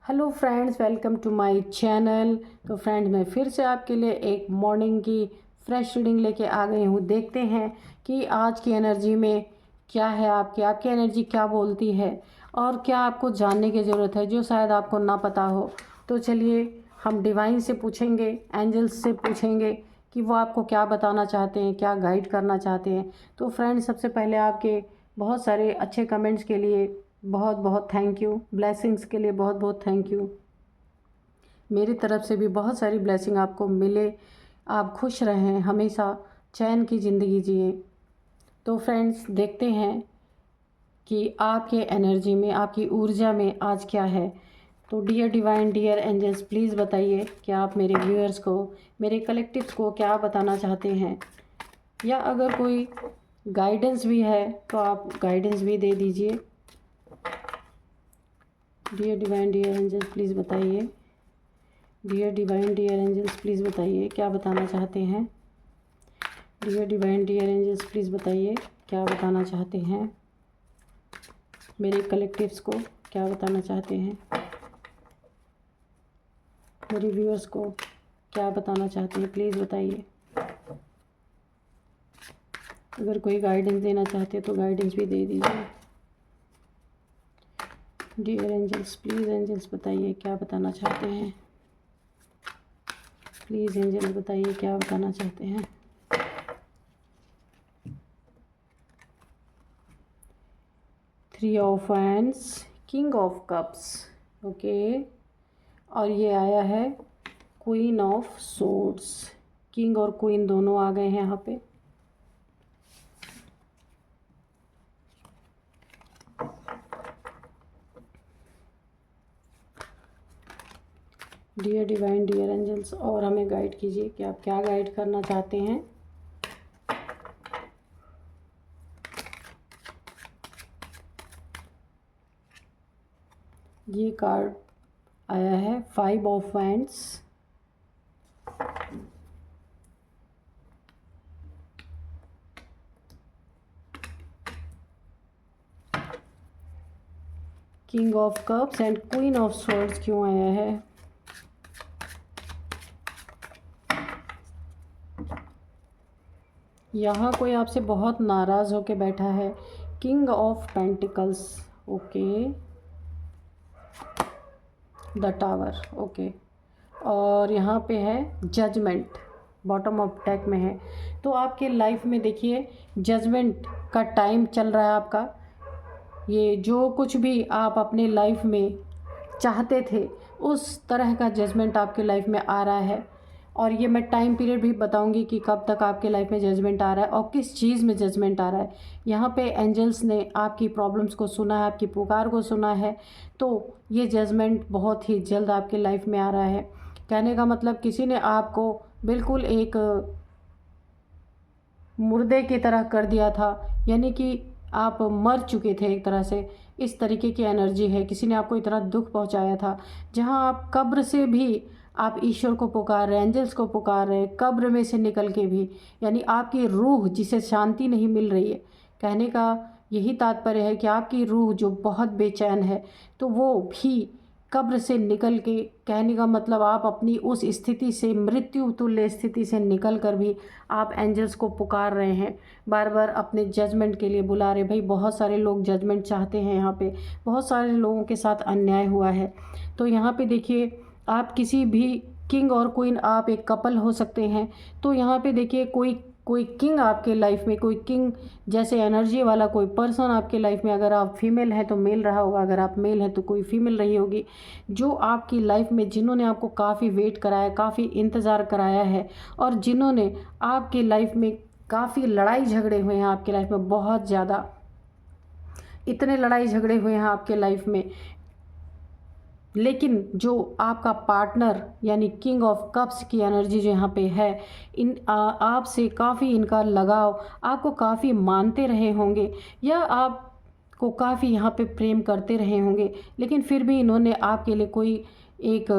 Hello friends, welcome to my channel. तो friends, मैं फिर से आपके लिए एक मॉर्निंग की फ्रेश रीडिंग लेके आ गई हूँ। देखते हैं कि आज की एनर्जी में क्या है, आपकी एनर्जी क्या बोलती है और क्या आपको जानने की ज़रूरत है जो शायद आपको ना पता हो। तो चलिए हम डिवाइन से पूछेंगे, एंजल्स से पूछेंगे कि वो आपको क्या बताना चाहते हैं, क्या गाइड करना चाहते हैं। तो फ्रेंड्स, सबसे पहले आपके बहुत सारे अच्छे कमेंट्स के लिए बहुत बहुत थैंक यू। ब्लेसिंग्स के लिए बहुत बहुत थैंक यू। मेरी तरफ से भी बहुत सारी ब्लेसिंग आपको मिले, आप खुश रहें, हमेशा चैन की ज़िंदगी जिए। तो फ्रेंड्स, देखते हैं कि आपके एनर्जी में, आपकी ऊर्जा में आज क्या है। तो dear divine, dear angels, please बताइए कि आप मेरे व्यूअर्स को, मेरे कलेक्टिव्स को क्या बताना चाहते हैं, या अगर कोई गाइडेंस भी है तो आप गाइडेंस भी दे दीजिए। Dear divine, dear angels, please बताइए। Dear divine, dear angels, please बताइए क्या बताना चाहते हैं। Dear divine, dear angels, please बताइए क्या बताना चाहते हैं। मेरे कलेक्टिव्स को क्या बताना चाहते हैं, मेरे व्यूअर्स को क्या बताना चाहते हैं, प्लीज़ बताइए। अगर कोई गाइडेंस देना चाहते हैं तो गाइडेंस भी दे दीजिए। डियर एंजल्स, प्लीज़ एंजल्स बताइए क्या बताना चाहते हैं। प्लीज़ एंजल्स बताइए क्या बताना चाहते हैं। Three of wands, king of cups, okay. और ये आया है क्वीन ऑफ सोर्ड्स। किंग और क्वीन दोनों आ गए हैं यहाँ पे। डियर डिवाइन, डियर एंजल्स, और हमें गाइड कीजिए कि आप क्या गाइड करना चाहते हैं। ये कार्ड आया है five of wands, king of cups and queen of swords क्यों आया है। यहाँ कोई आपसे बहुत नाराज़ होके बैठा है। King of pentacles, okay. The tower, okay. और यहाँ पे है जजमेंट, बॉटम ऑफ डेक में है। तो आपके लाइफ में देखिए जजमेंट का टाइम चल रहा है आपका। ये जो कुछ भी आप अपने लाइफ में चाहते थे उस तरह का जजमेंट आपके लाइफ में आ रहा है। और ये मैं टाइम पीरियड भी बताऊंगी कि कब तक आपके लाइफ में जजमेंट आ रहा है और किस चीज़ में जजमेंट आ रहा है। यहाँ पे एंजल्स ने आपकी प्रॉब्लम्स को सुना है, आपकी पुकार को सुना है। तो ये जजमेंट बहुत ही जल्द आपके लाइफ में आ रहा है। कहने का मतलब, किसी ने आपको बिल्कुल एक मुर्दे की तरह कर दिया था, यानी कि आप मर चुके थे एक तरह से। इस तरीके की एनर्जी है। किसी ने आपको इतना दुख पहुंचाया था, जहां आप कब्र से भी आप ईश्वर को पुकार रहे, एंजल्स को पुकार रहे, कब्र में से निकल के भी, यानी आपकी रूह जिसे शांति नहीं मिल रही है। कहने का यही तात्पर्य है कि आपकी रूह जो बहुत बेचैन है, तो वो भी कब्र से निकल के, कहने का मतलब आप अपनी उस स्थिति से, मृत्यु तुल्य स्थिति से निकल कर भी आप एंजल्स को पुकार रहे हैं, बार बार अपने जजमेंट के लिए बुला रहे। भाई, बहुत सारे लोग जजमेंट चाहते हैं। यहाँ पे बहुत सारे लोगों के साथ अन्याय हुआ है। तो यहाँ पे देखिए, आप किसी भी किंग और क्वीन, आप एक कपल हो सकते हैं। तो यहाँ पे देखिए, कोई कोई किंग आपके लाइफ में, कोई किंग जैसे एनर्जी वाला कोई पर्सन आपके लाइफ में, अगर आप फीमेल हैं तो मेल रहा होगा, अगर आप मेल हैं तो कोई फीमेल रही होगी, जो आपकी लाइफ में, जिन्होंने आपको काफ़ी वेट कराया, काफ़ी इंतज़ार कराया है, और जिन्होंने आपकी लाइफ में काफ़ी लड़ाई झगड़े हुए हैं आपकी लाइफ में, बहुत ज़्यादा, इतने लड़ाई झगड़े हुए हैं आपके लाइफ में। लेकिन जो आपका पार्टनर, यानी किंग ऑफ कप्स की एनर्जी जो यहाँ पे है, आपसे काफ़ी इनका लगाव, आपको काफ़ी मानते रहे होंगे, या आपको काफ़ी यहाँ पे प्रेम करते रहे होंगे। लेकिन फिर भी इन्होंने आपके लिए कोई एक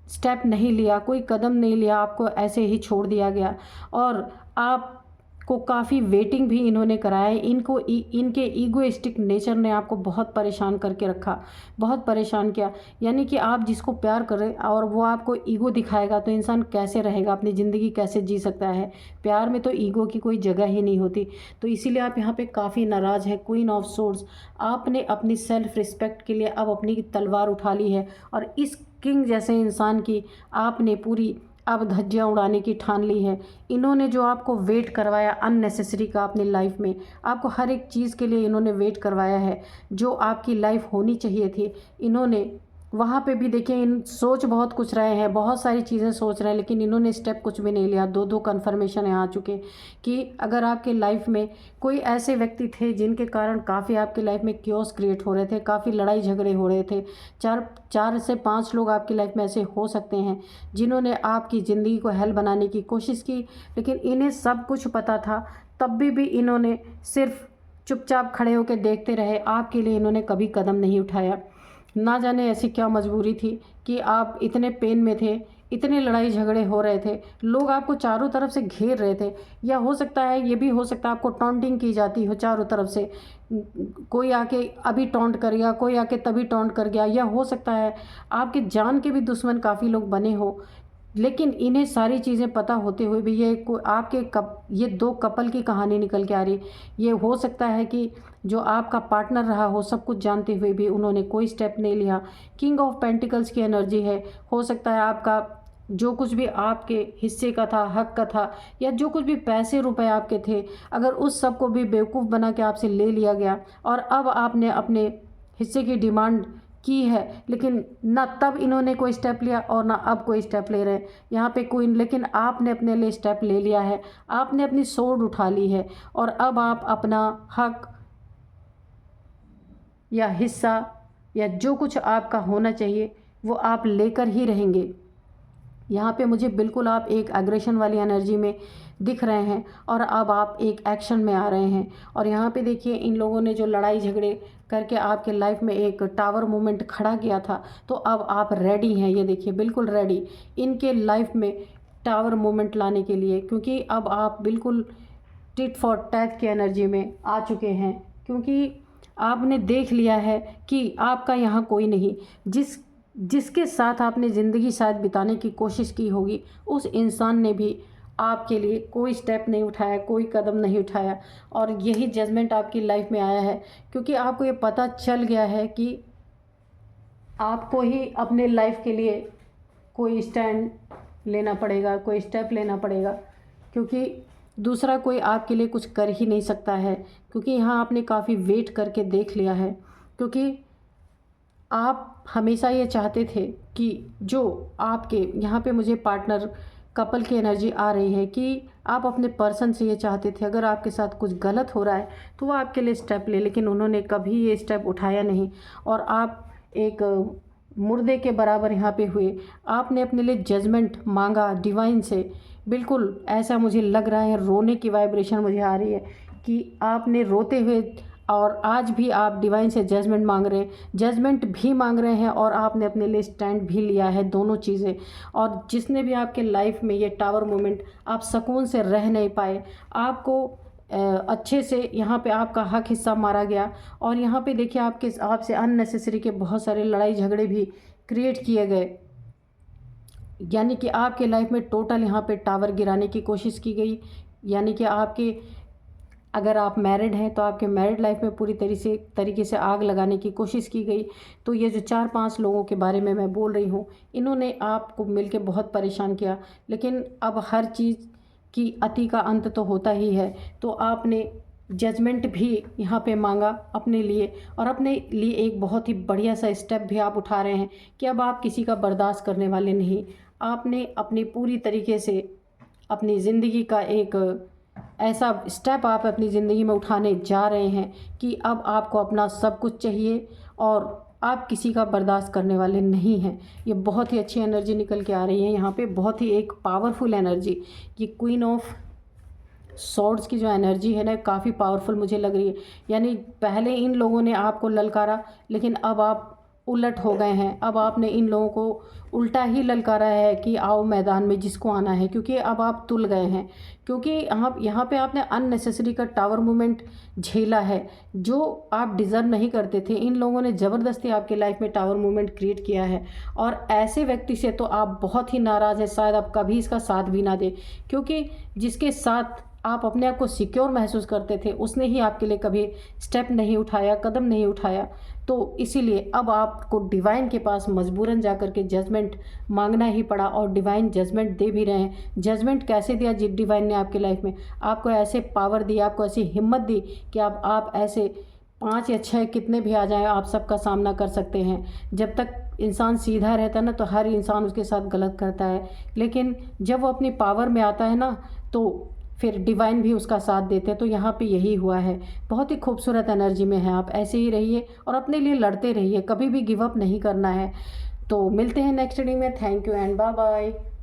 स्टेप नहीं लिया, कोई कदम नहीं लिया, आपको ऐसे ही छोड़ दिया गया। और आप को काफ़ी वेटिंग भी इन्होंने कराया है। इनके ईगोइस्टिक नेचर ने आपको बहुत परेशान करके रखा, बहुत परेशान किया। यानी कि आप जिसको प्यार करें और वो आपको ईगो दिखाएगा तो इंसान कैसे रहेगा, अपनी ज़िंदगी कैसे जी सकता है। प्यार में तो ईगो की कोई जगह ही नहीं होती। तो इसीलिए आप यहाँ पे काफ़ी नाराज़ हैं। क्वीन ऑफ सोर्ड्स, आपने अपनी सेल्फ रिस्पेक्ट के लिए अब अपनी तलवार उठा ली है और इस किंग जैसे इंसान की आपने पूरी अब धज्जियाँ उड़ाने की ठान ली है। इन्होंने जो आपको वेट करवाया अननेसेसरी का अपनी लाइफ में, आपको हर एक चीज़ के लिए इन्होंने वेट करवाया है। जो आपकी लाइफ होनी चाहिए थी, इन्होंने वहाँ पे भी देखिए, इन सोच बहुत कुछ रहे हैं, बहुत सारी चीज़ें सोच रहे हैं, लेकिन इन्होंने स्टेप कुछ भी नहीं लिया। दो दो कन्फर्मेशन आ चुके कि अगर आपके लाइफ में कोई ऐसे व्यक्ति थे जिनके कारण काफ़ी आपकी लाइफ में क्योस क्रिएट हो रहे थे, काफ़ी लड़ाई झगड़े हो रहे थे। 4 से 5 लोग आपकी लाइफ में ऐसे हो सकते हैं जिन्होंने आपकी ज़िंदगी को हेल बनाने की कोशिश की, लेकिन इन्हें सब कुछ पता था, तब भी इन्होंने सिर्फ चुपचाप खड़े होकर देखते रहे। आपके लिए इन्होंने कभी कदम नहीं उठाया। ना जाने ऐसी क्या मजबूरी थी कि आप इतने पेन में थे, इतने लड़ाई झगड़े हो रहे थे, लोग आपको चारों तरफ से घेर रहे थे। या हो सकता है, ये भी हो सकता है आपको टॉन्टिंग की जाती हो चारों तरफ से, कोई आके अभी टॉन्ट कर गया, कोई आके तभी टॉन्ट कर गया। या हो सकता है आपके जान के भी दुश्मन काफ़ी लोग बने हो, लेकिन इन्हें सारी चीज़ें पता होते हुए भी ये 2 कपल की कहानी निकल के आ रही। ये हो सकता है कि जो आपका पार्टनर रहा हो, सब कुछ जानते हुए भी उन्होंने कोई स्टेप नहीं लिया। किंग ऑफ पेंटिकल्स की एनर्जी है। हो सकता है आपका जो कुछ भी आपके हिस्से का था, हक का था, या जो कुछ भी पैसे रुपए आपके थे, अगर उस सब को भी बेवकूफ़ बना के आपसे ले लिया गया और अब आपने अपने हिस्से की डिमांड की है, लेकिन ना तब इन्होंने कोई स्टेप लिया और ना अब कोई स्टेप ले रहे हैं यहाँ पे कोई। लेकिन आपने अपने लिए स्टेप ले लिया है, आपने अपनी सोर्ड उठा ली है और अब आप अपना हक या हिस्सा या जो कुछ आपका होना चाहिए वो आप लेकर ही रहेंगे। यहाँ पे मुझे बिल्कुल आप एक एग्रेशन वाली एनर्जी में दिख रहे हैं और अब आप एक एक्शन में आ रहे हैं। और यहाँ पे देखिए, इन लोगों ने जो लड़ाई झगड़े करके आपके लाइफ में एक टावर मूवमेंट खड़ा किया था, तो अब आप रेडी हैं। ये देखिए, बिल्कुल रेडी इनके लाइफ में टावर मूवमेंट लाने के लिए, क्योंकि अब आप बिल्कुल टिट फॉर टैट की एनर्जी में आ चुके हैं। क्योंकि आपने देख लिया है कि आपका यहाँ कोई नहीं, जिसके साथ आपने ज़िंदगी शायद बिताने की कोशिश की होगी, उस इंसान ने भी आपके लिए कोई स्टेप नहीं उठाया, कोई कदम नहीं उठाया। और यही जजमेंट आपकी लाइफ में आया है, क्योंकि आपको ये पता चल गया है कि आपको ही अपने लाइफ के लिए कोई स्टैंड लेना पड़ेगा, कोई स्टेप लेना पड़ेगा, क्योंकि दूसरा कोई आपके लिए कुछ कर ही नहीं सकता है। क्योंकि यहाँ आपने काफ़ी वेट करके देख लिया है, क्योंकि आप हमेशा ये चाहते थे कि जो आपके यहाँ पे मुझे पार्टनर कपल की एनर्जी आ रही है कि आप अपने पर्सन से ये चाहते थे अगर आपके साथ कुछ गलत हो रहा है तो वो आपके लिए स्टेप ले, लेकिन उन्होंने कभी ये स्टेप उठाया नहीं और आप एक मुर्दे के बराबर यहाँ पे हुए। आपने अपने लिए जजमेंट मांगा डिवाइन से। बिल्कुल ऐसा मुझे लग रहा है, रोने की वाइब्रेशन मुझे आ रही है कि आपने रोते हुए, और आज भी आप डिवाइन से जजमेंट मांग रहे हैं, जजमेंट भी मांग रहे हैं और आपने अपने लिए स्टैंड भी लिया है, दोनों चीज़ें। और जिसने भी आपके लाइफ में ये टावर मोमेंट, आप सुकून से रह नहीं पाए, आपको अच्छे से यहाँ पे आपका हक हिस्सा मारा गया। और यहाँ पे देखिए, आपसे अननेसेसरी के बहुत सारे लड़ाई झगड़े भी क्रिएट किए गए। यानी कि आपके लाइफ में टोटल यहाँ पे टावर गिराने की कोशिश की गई। यानी कि अगर आप मैरिड हैं तो आपके मैरिड लाइफ में पूरी तरीके से आग लगाने की कोशिश की गई। तो ये जो 4-5 लोगों के बारे में मैं बोल रही हूँ, इन्होंने आपको मिलके बहुत परेशान किया। लेकिन अब हर चीज़ की अति का अंत तो होता ही है। तो आपने जजमेंट भी यहाँ पे मांगा अपने लिए, और अपने लिए एक बहुत ही बढ़िया सा स्टेप भी आप उठा रहे हैं कि अब आप किसी का बर्दाश्त करने वाले नहीं। आपने अपनी पूरी तरीके से अपनी ज़िंदगी का एक ऐसा स्टेप आप अपनी ज़िंदगी में उठाने जा रहे हैं कि अब आपको अपना सब कुछ चाहिए और आप किसी का बर्दाश्त करने वाले नहीं हैं। ये बहुत ही अच्छी एनर्जी निकल के आ रही है यहाँ पे, बहुत ही एक पावरफुल एनर्जी। ये क्वीन ऑफ सॉर्ड्स की जो एनर्जी है ना, काफ़ी पावरफुल मुझे लग रही है। यानी पहले इन लोगों ने आपको ललकारा, लेकिन अब आप उलट हो गए हैं। अब आपने इन लोगों को उल्टा ही ललकारा है कि आओ मैदान में जिसको आना है, क्योंकि अब आप तुल गए हैं। क्योंकि आप यहाँ पे आपने अननेसेसरी का टावर मूवमेंट झेला है जो आप डिज़र्व नहीं करते थे। इन लोगों ने ज़बरदस्ती आपके लाइफ में टावर मूवमेंट क्रिएट किया है, और ऐसे व्यक्ति से तो आप बहुत ही नाराज़ हैं। शायद आप कभी इसका साथ भी ना दें, क्योंकि जिसके साथ आप अपने आप को सिक्योर महसूस करते थे उसने ही आपके लिए कभी स्टेप नहीं उठाया, कदम नहीं उठाया। तो इसीलिए अब आपको डिवाइन के पास मजबूरन जाकर के जजमेंट मांगना ही पड़ा, और डिवाइन जजमेंट दे भी रहे हैं। जजमेंट कैसे दिया जी डिवाइन ने आपके लाइफ में? आपको ऐसे पावर दी, आपको ऐसी हिम्मत दी कि अब आप ऐसे 5 या 6 कितने भी आ जाएं आप सबका सामना कर सकते हैं। जब तक इंसान सीधा रहता है ना, तो हर इंसान उसके साथ गलत करता है, लेकिन जब वो अपनी पावर में आता है ना, तो फिर डिवाइन भी उसका साथ देते हैं। तो यहाँ पे यही हुआ है। बहुत ही खूबसूरत एनर्जी में है आप, ऐसे ही रहिए और अपने लिए लड़ते रहिए, कभी भी गिव अप नहीं करना है। तो मिलते हैं नेक्स्ट रीडिंग में। Thank you and bye bye.